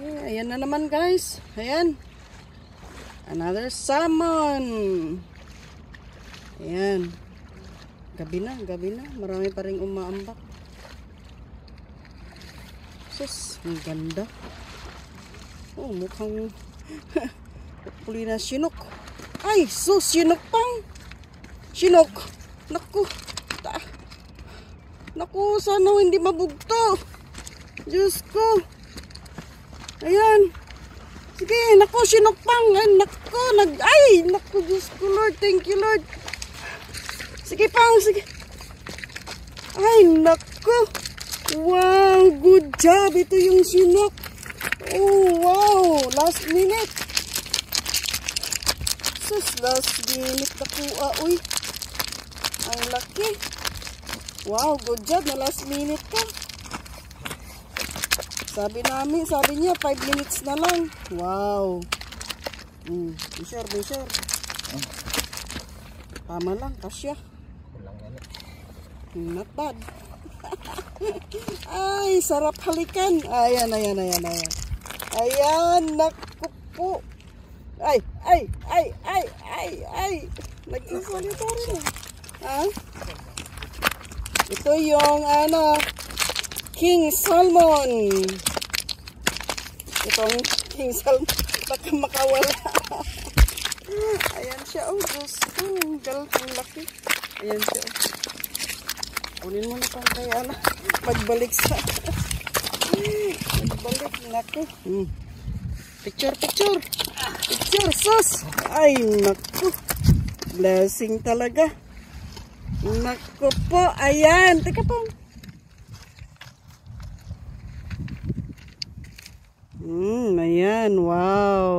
Ayan na naman guys. Ayan. Another salmon. Ayan. Gabi na. Marami pa rin umaambak. Sus, ang ganda. Oh, mukhang huli na sinok. Ay, sus, sinok pang. Sinok. Naku. Naku, sana hindi mabugto. Diyos ko. Ayan. Sige, naku, sinukpang. Ay, naku, Diyos ko, Lord. Thank you, Lord. Sige, pang, sige. Ay, naku. Wow, good job. Ito yung sinok. Oh, wow. Last minute. Sus, last minute nakuha. Uy, ang laki. Wow, good job na last minute ka. Sabi niya 5 minutes na lang. Wow. Be sure. Tama lang, kasya. Not bad. Ay, sarap halikan. Ayan. Ayan, naku po. Ay. Nag-isalita rin. Ha? Ito yung King Salmon. Itong King Salmon. Baka makawala. Ayan siya. Oh, Diyos ko. Ang laki. Ayan siya. Kunin mo na pang kaya na. Magbalik sa. Magbalik. Naku. Picture. Sus. Ay, naku. Blessing talaga. Naku po. Ayan. Teka po. Ayan. Wow.